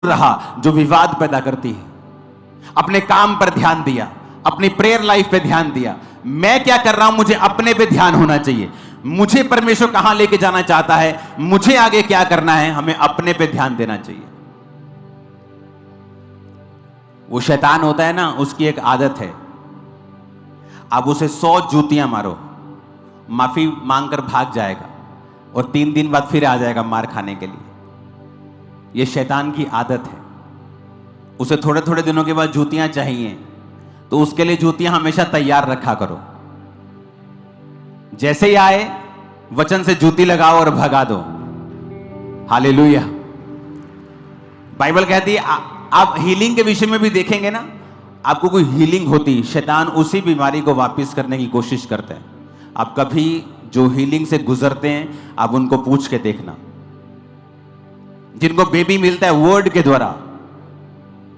रहा जो विवाद पैदा करती है। अपने काम पर ध्यान दिया, अपनी प्रेयर लाइफ पे ध्यान दिया। मैं क्या कर रहा हूं, मुझे अपने पे ध्यान होना चाहिए। मुझे परमेश्वर कहां लेके जाना चाहता है, मुझे आगे क्या करना है, हमें अपने पे ध्यान देना चाहिए। वो शैतान होता है ना, उसकी एक आदत है, आप उसे 100 जूतियां मारो, माफी मांगकर भाग जाएगा और 3 दिन बाद फिर आ जाएगा मार खाने के लिए। यह शैतान की आदत है। उसे थोड़े थोड़े दिनों के बाद जूतियां चाहिए, तो उसके लिए जूतियां हमेशा तैयार रखा करो। जैसे ही आए वचन से जूती लगाओ और भगा दो। हालेलुया। बाइबल कहती है, आप हीलिंग के विषय में भी देखेंगे ना, आपको कोई हीलिंग होती, शैतान उसी बीमारी को वापस करने की कोशिश करते हैं। आप कभी जो हीलिंग से गुजरते हैं, आप उनको पूछ के देखना। जिनको बेबी मिलता है वर्ड के द्वारा,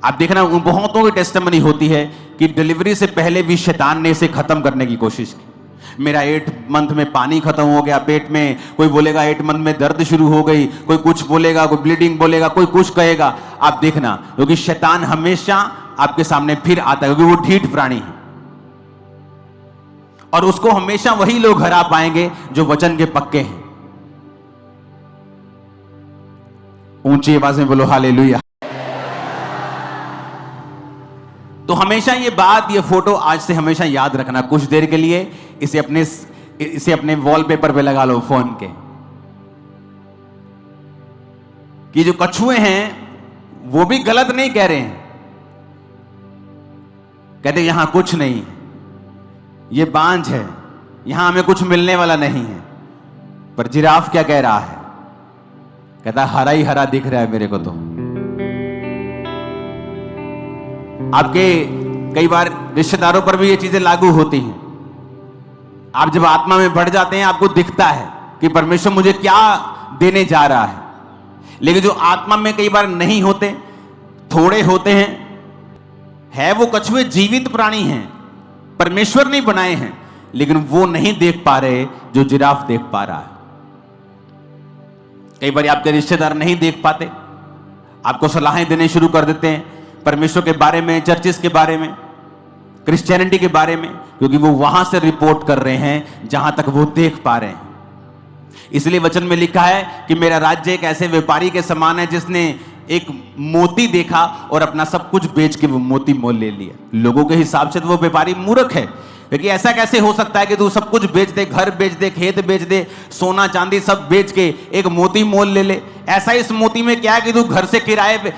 आप देखना उन बहुतों की टेस्टिमनी होती है कि डिलीवरी से पहले भी शैतान ने इसे खत्म करने की कोशिश की। मेरा 8 मंथ में पानी खत्म हो गया पेट में, कोई बोलेगा 8 मंथ में दर्द शुरू हो गई, कोई कुछ बोलेगा, कोई ब्लीडिंग बोलेगा, कोई कुछ कहेगा। आप देखना, क्योंकि शैतान हमेशा आपके सामने फिर आता है, क्योंकि वो ढीठ प्राणी है और उसको हमेशा वही लोग हरा पाएंगे जो वचन के पक्के हैं। ऊंची आवाज में बोलो हालेलुया। तो हमेशा ये बात, ये फोटो आज से हमेशा याद रखना। कुछ देर के लिए इसे अपने वॉलपेपर पे लगा लो फोन के, कि जो कछुए हैं वो भी गलत नहीं कह रहे हैं। कहते यहां कुछ नहीं, ये बांझ है, यहां हमें कुछ मिलने वाला नहीं है। पर जिराफ क्या कह रहा है? कहता हरा ही हरा दिख रहा है मेरे को। तो आपके कई बार रिश्तेदारों पर भी ये चीजें लागू होती हैं। आप जब आत्मा में बढ़ जाते हैं, आपको दिखता है कि परमेश्वर मुझे क्या देने जा रहा है। लेकिन जो आत्मा में कई बार नहीं होते, थोड़े होते हैं, है वो कछुए जीवित प्राणी हैं, परमेश्वर नहीं बनाए हैं, लेकिन वो नहीं देख पा रहे जो जिराफ देख पा रहा है। कई बार आपके रिश्तेदार नहीं देख पाते, आपको सलाहें देने शुरू कर देते हैं परमेश्वर के बारे में, चर्चिस के बारे में, क्रिश्चियनिटी के बारे में, क्योंकि वो वहां से रिपोर्ट कर रहे हैं जहां तक वो देख पा रहे हैं। इसलिए वचन में लिखा है कि मेरा राज्य एक ऐसे व्यापारी के समान है जिसने एक मोती देखा और अपना सब कुछ बेच के वो मोती मोल ले लिया। लोगों के हिसाब से तो वो व्यापारी मूर्ख है, क्योंकि ऐसा कैसे हो सकता है कि तू सब कुछ बेच दे, घर बेच दे, खेत बेच दे, सोना चांदी सब बेच के एक मोती मोल ले ले। ऐसा इस मोती में क्या है कि तू घर से किराए पे